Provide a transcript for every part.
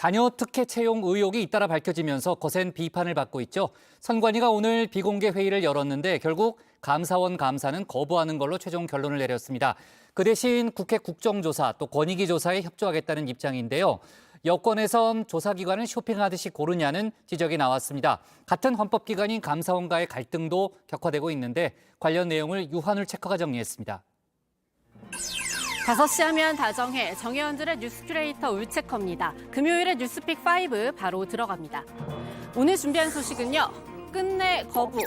자녀 특혜 채용 의혹이 잇따라 밝혀지면서 거센 비판을 받고 있죠. 선관위가 오늘 비공개 회의를 열었는데 결국 감사원 감사는 거부하는 걸로 최종 결론을 내렸습니다. 그 대신 국회 국정조사 또 권익위 조사에 협조하겠다는 입장인데요. 여권에선 조사기관을 쇼핑하듯이 고르냐는 지적이 나왔습니다. 같은 헌법기관인 감사원과의 갈등도 격화되고 있는데 관련 내용을 유한울 체커가 정리했습니다. 5시 하면 다정해 정혜원들의 뉴스 큐레이터 울체커입니다. 금요일에 뉴스픽 5 바로 들어갑니다. 오늘 준비한 소식은요. 끝내 거부,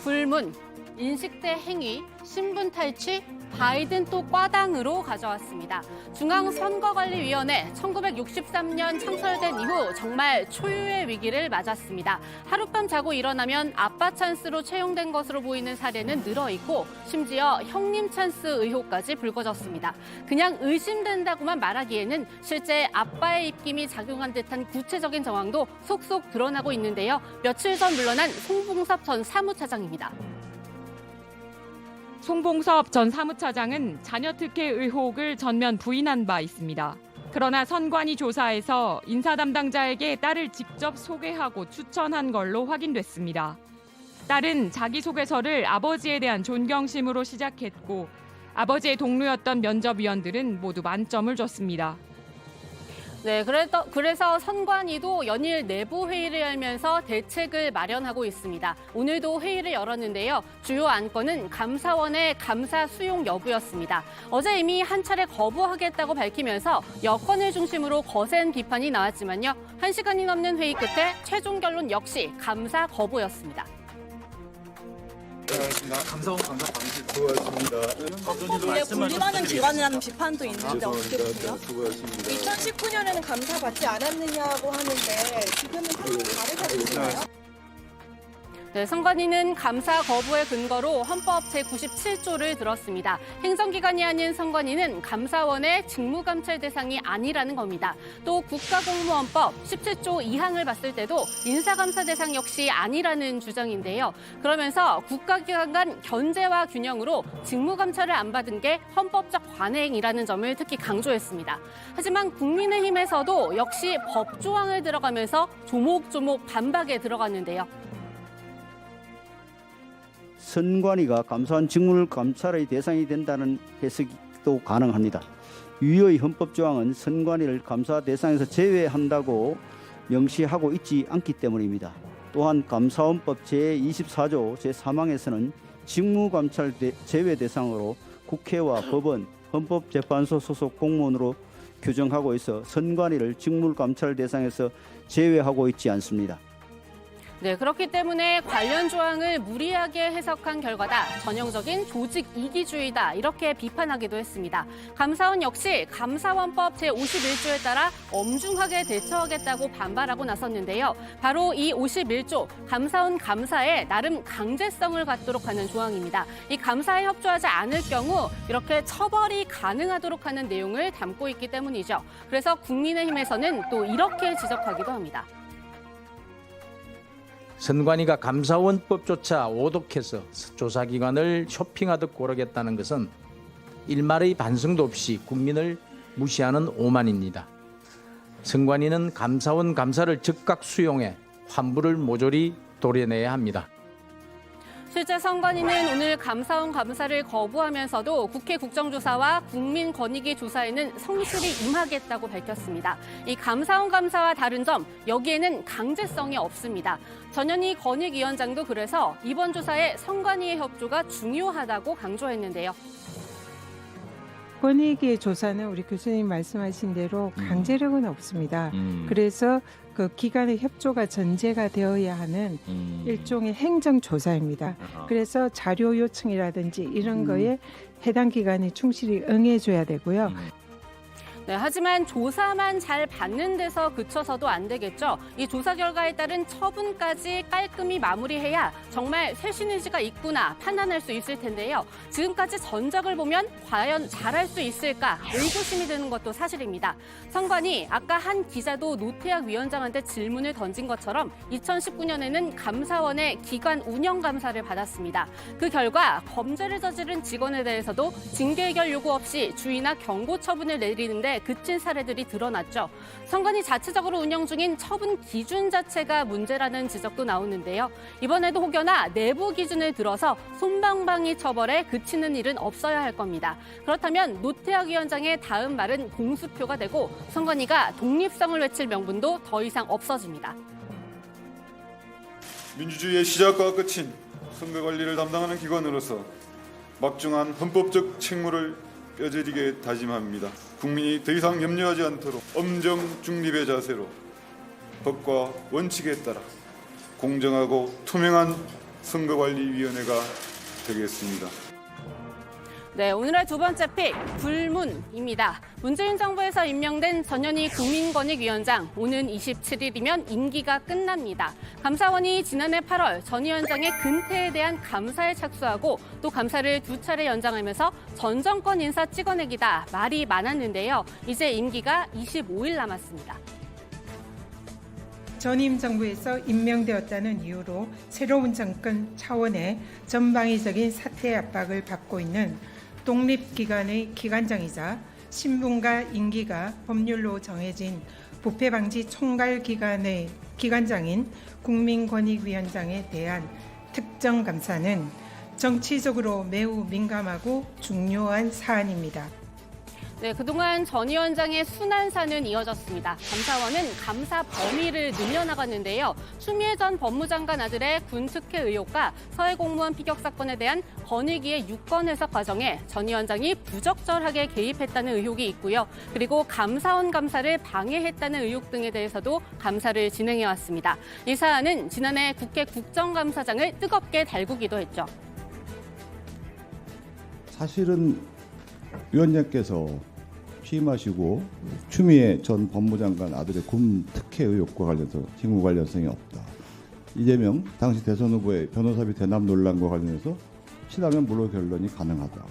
불문, 인식대 행위, 신분 탈취, 바이든 또 과당으로 가져왔습니다. 중앙선거관리위원회 1963년 창설된 이후 정말 초유의 위기를 맞았습니다. 하룻밤 자고 일어나면 아빠 찬스로 채용된 것으로 보이는 사례는 늘어있고 심지어 형님 찬스 의혹까지 불거졌습니다. 그냥 의심된다고만 말하기에는 실제 아빠의 입김이 작용한 듯한 구체적인 정황도 속속 드러나고 있는데요. 며칠 전 물러난 송봉섭 전 사무차장입니다. 송봉섭 전 사무차장은 자녀 특혜 의혹을 전면 부인한 바 있습니다. 그러나 선관위 조사에서 인사 담당자에게 딸을 직접 소개하고 추천한 걸로 확인됐습니다. 딸은 자기소개서를 아버지에 대한 존경심으로 시작했고 아버지의 동료였던 면접위원들은 모두 만점을 줬습니다. 네, 그래서 선관위도 연일 내부 회의를 열면서 대책을 마련하고 있습니다. 오늘도 회의를 열었는데요. 주요 안건은 감사원의 감사 수용 여부였습니다. 어제 이미 한 차례 거부하겠다고 밝히면서 여권을 중심으로 거센 비판이 나왔지만요. 1시간이 넘는 회의 끝에 최종 결론 역시 감사 거부였습니다. 감사원 감사 받으실 헌법에 군림하는 기관이라는 비판도 있는데 어떻게 보세요? 수고하셨습니다. 2019년에는 감사 받지 않았느냐고 하는데 지금은 상황이 다르다고 보나요? 네, 선관위는 감사 거부의 근거로 헌법 제97조를 들었습니다. 행정기관이 아닌 선관위는 감사원의 직무감찰 대상이 아니라는 겁니다. 또 국가공무원법 17조 2항을 봤을 때도 인사감사 대상 역시 아니라는 주장인데요. 그러면서 국가기관 간 견제와 균형으로 직무감찰을 안 받은 게 헌법적 관행이라는 점을 특히 강조했습니다. 하지만 국민의힘에서도 역시 법조항을 들어가면서 조목조목 반박에 들어갔는데요. 선관위가 감사원 직무를 감찰의 대상이 된다는 해석도 가능합니다. 유의 헌법조항은 선관위를 감사 대상에서 제외한다고 명시하고 있지 않기 때문입니다. 또한 감사원법 제24조 제3항에서는 직무감찰 제외 대상으로 국회와 법원, 헌법재판소 소속 공무원으로 규정하고 있어 선관위를 직무감찰 대상에서 제외하고 있지 않습니다. 네, 그렇기 때문에 관련 조항을 무리하게 해석한 결과다. 전형적인 조직 이기주의다. 이렇게 비판하기도 했습니다. 감사원 역시 감사원법 제51조에 따라 엄중하게 대처하겠다고 반발하고 나섰는데요. 바로 이 51조, 감사원 감사에 나름 강제성을 갖도록 하는 조항입니다. 이 감사에 협조하지 않을 경우 이렇게 처벌이 가능하도록 하는 내용을 담고 있기 때문이죠. 그래서 국민의힘에서는 또 이렇게 지적하기도 합니다. 선관위가 감사원법조차 오독해서 조사기관을 쇼핑하듯 고르겠다는 것은 일말의 반성도 없이 국민을 무시하는 오만입니다. 선관위는 감사원 감사를 즉각 수용해 환부를 모조리 도려내야 합니다. 실제 선관위는 오늘 감사원 감사를 거부하면서도 국회 국정조사와 국민권익위 조사에는 성실히 임하겠다고 밝혔습니다. 이 감사원 감사와 다른 점, 여기에는 강제성이 없습니다. 전현희 권익위원장도 그래서 이번 조사에 선관위의 협조가 중요하다고 강조했는데요. 권익위의 조사는 우리 교수님 말씀하신 대로 강제력은 없습니다. 그래서 그 기관의 협조가 전제가 되어야 하는 일종의 행정조사입니다. 그래서 자료 요청이라든지 이런 거에 해당 기관이 충실히 응해줘야 되고요. 네, 하지만 조사만 잘 받는 데서 그쳐서도 안 되겠죠. 이 조사 결과에 따른 처분까지 깔끔히 마무리해야 정말 쇄신 의지가 있구나 판단할 수 있을 텐데요. 지금까지 전적을 보면 과연 잘할 수 있을까 의구심이 드는 것도 사실입니다. 선관위 아까 한 기자도 노태학 위원장한테 질문을 던진 것처럼 2019년에는 감사원의 기관 운영 감사를 받았습니다. 그 결과 범죄를 저지른 직원에 대해서도 징계 해결 요구 없이 주의나 경고 처분을 내리는데 때문에 그친 사례들이 드러났죠. 선관위 자체적으로 운영 중인 처분 기준 자체가 문제라는 지적도 나오는데요. 이번에도 혹여나 내부 기준을 들어서 솜방망이 처벌에 그치는 일은 없어야 할 겁니다. 그렇다면 노태학 위원장의 다음 말은 공수표가 되고 선관위가 독립성을 외칠 명분도 더 이상 없어집니다. 민주주의의 시작과 끝인 선거 관리를 담당하는 기관으로서 막중한 헌법적 책무를 뼈저리게 다짐합니다. 국민이 더 이상 염려하지 않도록 엄정 중립의 자세로 법과 원칙에 따라 공정하고 투명한 선거관리위원회가 되겠습니다. 네, 오늘의 두 번째 픽, 불문입니다. 문재인 정부에서 임명된 전현희 국민권익위원장, 오는 27일이면 임기가 끝납니다. 감사원이 지난해 8월 전 위원장의 근태에 대한 감사에 착수하고 또 감사를 2차례 연장하면서 전 정권 인사 찍어내기다 말이 많았는데요. 이제 임기가 25일 남았습니다. 전임 정부에서 임명되었다는 이유로 새로운 정권 차원의 전방위적인 사퇴 압박을 받고 있는 독립기관의 기관장이자 신분과 임기가 법률로 정해진 부패방지 총괄기관의 기관장인 국민권익위원장에 대한 특정감사는 정치적으로 매우 민감하고 중요한 사안입니다. 네, 그동안 전 위원장의 순환사는 이어졌습니다. 감사원은 감사 범위를 늘려나갔는데요. 추미애 전 법무장관 아들의 군 특혜 의혹과 서해 공무원 피격 사건에 대한 권익위의 유권 해석 과정에 전 위원장이 부적절하게 개입했다는 의혹이 있고요. 그리고 감사원 감사를 방해했다는 의혹 등에 대해서도 감사를 진행해왔습니다. 이 사안은 지난해 국회 국정감사장을 뜨겁게 달구기도 했죠. 사실은 위원장께서 취임하시고 추미애 전 법무장관 아들의 군 특혜 의혹과 관련해서 직무 관련성이 없다. 이재명 당시 대선 후보의 변호사비 대납 논란과 관련해서 친하면 무효 결론이 가능하다.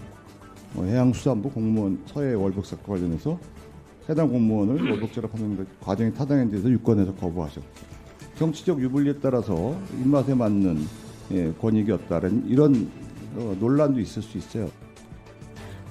해양수산부 공무원 서해 월북 사건 관련해서 해당 공무원을 월북죄로 판단된 과정이 타당에 대해서 유권 해석 거부하셨고 정치적 유불리에 따라서 입맛에 맞는 권익이었다는 이런 논란도 있을 수 있어요.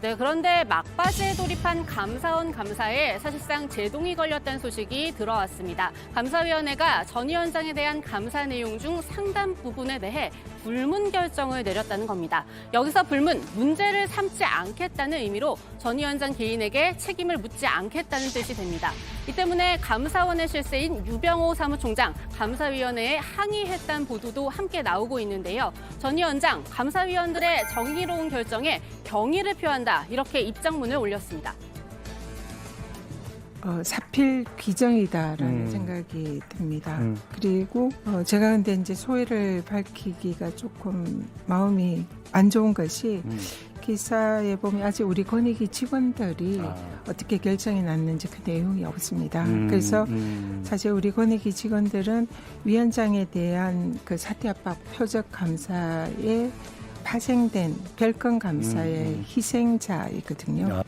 네, 그런데 막바지에 돌입한 감사원 감사에 사실상 제동이 걸렸다는 소식이 들어왔습니다. 감사위원회가 전 위원장에 대한 감사 내용 중 상당 부분에 대해 불문 결정을 내렸다는 겁니다. 여기서 불문, 문제를 삼지 않겠다는 의미로 전 위원장 개인에게 책임을 묻지 않겠다는 뜻이 됩니다. 이 때문에 감사원의 실세인 유병호 사무총장, 감사위원회에 항의했다는 보도도 함께 나오고 있는데요. 전 위원장, 감사위원들의 정의로운 결정에 경의를 표한다, 이렇게 입장문을 올렸습니다. 사필 규정이다라는 생각이 듭니다. 그리고 제가 근데 이제 소회를 밝히기가 조금 마음이 안 좋은 것이 기사에 보면 아직 우리 권익위 직원들이 어떻게 결정이 났는지 그 내용이 없습니다. 그래서 사실 우리 권익위 직원들은 위원장에 대한 그 사퇴 압박 표적 감사에 파생된 별건 감사의 희생자이거든요.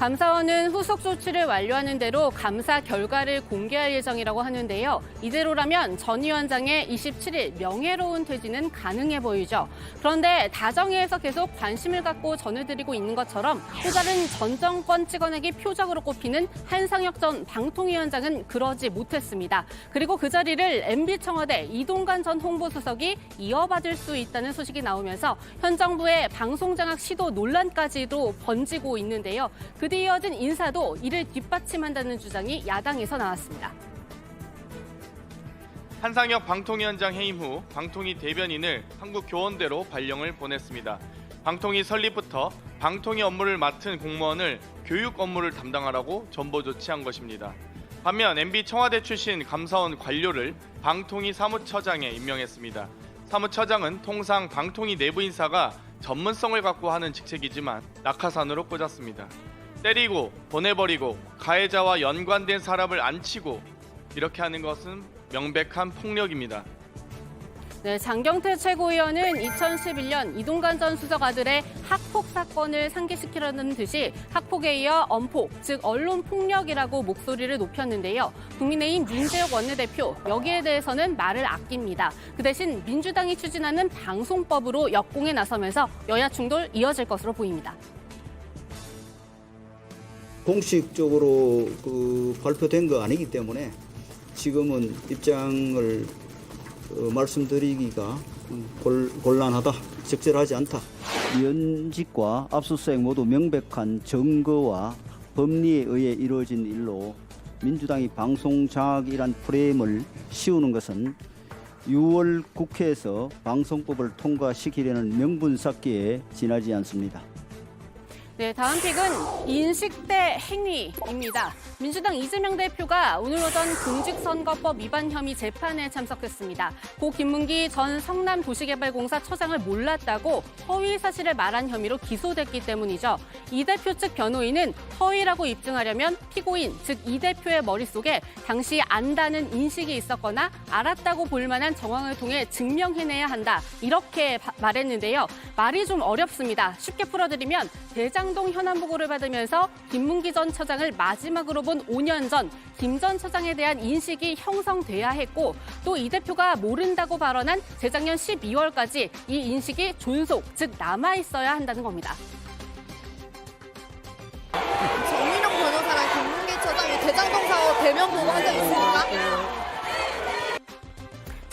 감사원은 후속 조치를 완료하는 대로 감사 결과를 공개할 예정이라고 하는데요. 이대로라면 전 위원장의 27일 명예로운 퇴진은 가능해 보이죠. 그런데 다정회에서 계속 관심을 갖고 전해드리고 있는 것처럼 또 다른 전 정권 찍어내기 표적으로 꼽히는 한상혁 전 방통위원장은 그러지 못했습니다. 그리고 그 자리를 MB 청와대 이동관 전 홍보수석이 이어받을 수 있다는 소식이 나오면서 현 정부의 방송장악 시도 논란까지도 번지고 있는데요. 그 뒤 이어진 인사도 이를 뒷받침한다는 주장이 야당에서 나왔습니다. 한상혁 방통위원장 해임 후 방통위 대변인을 한국교원대로 발령을 보냈습니다. 방통위 설립부터 방통위 업무를 맡은 공무원을 교육 업무를 담당하라고 전보 조치한 것입니다. 반면 MB 청와대 출신 감사원 관료를 방통위 사무처장에 임명했습니다. 사무처장은 통상 방통위 내부 인사가 전문성을 갖고 하는 직책이지만 낙하산으로 꽂았습니다. 때리고 보내버리고 가해자와 연관된 사람을 안 치고 이렇게 하는 것은 명백한 폭력입니다. 네, 장경태 최고위원은 2011년 이동관 전 수석 아들의 학폭 사건을 상기시키려는 듯이 학폭에 이어 언폭, 즉 언론 폭력이라고 목소리를 높였는데요. 국민의힘 윤재욱 원내대표, 여기에 대해서는 말을 아낍니다. 그 대신 민주당이 추진하는 방송법으로 역공에 나서면서 여야 충돌 이어질 것으로 보입니다. 공식적으로 발표된 거 아니기 때문에 지금은 입장을 말씀드리기가 곤란하다, 적절하지 않다. 면직과 압수수색 모두 명백한 증거와 법리에 의해 이루어진 일로 민주당이 방송장악이란 프레임을 씌우는 것은 6월 국회에서 방송법을 통과시키려는 명분 쌓기에 지나지 않습니다. 네, 다음 픽은 인식 대 행위입니다. 민주당 이재명 대표가 오늘 오전 공직선거법 위반 혐의 재판에 참석했습니다. 고 김문기 전 성남도시개발공사 처장을 몰랐다고 허위 사실을 말한 혐의로 기소됐기 때문이죠. 이 대표 측 변호인은 허위라고 입증하려면 피고인, 즉 이 대표의 머릿속에 당시 안다는 인식이 있었거나 알았다고 볼 만한 정황을 통해 증명해내야 한다. 이렇게 말했는데요. 말이 좀 어렵습니다. 쉽게 풀어드리면 대장동 현안 보고를 받으면서 김문기 전 처장을 마지막으로 본 5년 전 김 전 처장에 대한 인식이 형성돼야 했고 또 이 대표가 모른다고 발언한 재작년 12월까지 이 인식이 존속, 즉 남아있어야 한다는 겁니다. 정민영 변호사랑 김문기 처장이 대장동 사업 대면 보고한 적 있습니까?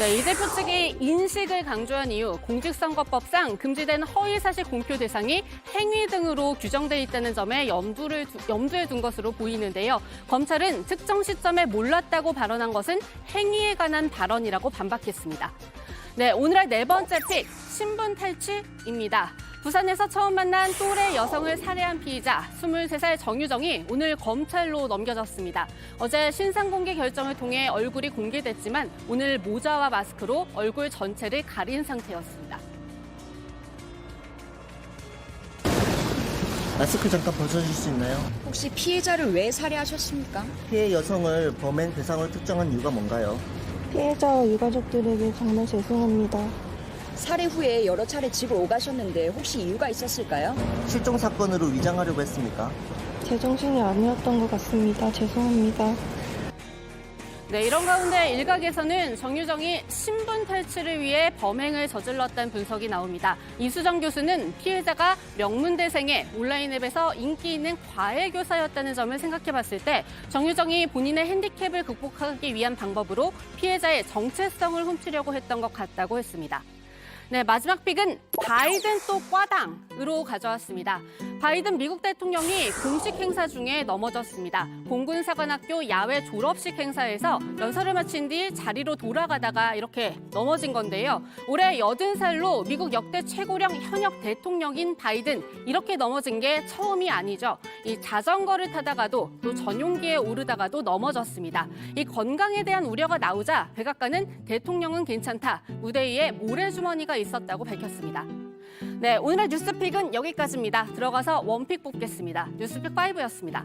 이 대표 측이 인식을 강조한 이유, 공직선거법상 금지된 허위사실 공표 대상이 행위 등으로 규정돼 있다는 점에 염두에 둔 것으로 보이는데요. 검찰은 특정 시점에 몰랐다고 발언한 것은 행위에 관한 발언이라고 반박했습니다. 네, 오늘의 네 번째 픽, 신분 탈취입니다. 부산에서 처음 만난 또래 여성을 살해한 피의자 23살 정유정이 오늘 검찰로 넘겨졌습니다. 어제 신상 공개 결정을 통해 얼굴이 공개됐지만 오늘 모자와 마스크로 얼굴 전체를 가린 상태였습니다. 마스크 잠깐 벗어주실 수 있나요? 혹시 피해자를 왜 살해하셨습니까? 피해 여성을 범행 대상으로 특정한 이유가 뭔가요? 피해자와 유가족들에게 정말 죄송합니다. 살해 후에 여러 차례 집을 오가셨는데 혹시 이유가 있었을까요? 실종 사건으로 위장하려고 했습니까? 제정신이 아니었던 것 같습니다. 죄송합니다. 네, 이런 가운데 일각에서는 정유정이 신분 탈취를 위해 범행을 저질렀다는 분석이 나옵니다. 이수정 교수는 피해자가 명문대생의 온라인 앱에서 인기 있는 과외 교사였다는 점을 생각해 봤을 때 정유정이 본인의 핸디캡을 극복하기 위한 방법으로 피해자의 정체성을 훔치려고 했던 것 같다고 했습니다. 네, 마지막 픽은 바이든 또 꽈당으로 가져왔습니다. 바이든 미국 대통령이 공식 행사 중에 넘어졌습니다. 공군사관학교 야외 졸업식 행사에서 연설을 마친 뒤 자리로 돌아가다가 이렇게 넘어진 건데요. 올해 80살로 미국 역대 최고령 현역 대통령인 바이든, 이렇게 넘어진 게 처음이 아니죠. 이 자전거를 타다가도 또 전용기에 오르다가도 넘어졌습니다. 이 건강에 대한 우려가 나오자 백악관은 대통령은 괜찮다, 무대 위에 모래주머니가 있었다고 밝혔습니다. 네, 오늘의 뉴스픽은 여기까지입니다. 들어가서 원픽 뽑겠습니다. 뉴스픽 5였습니다.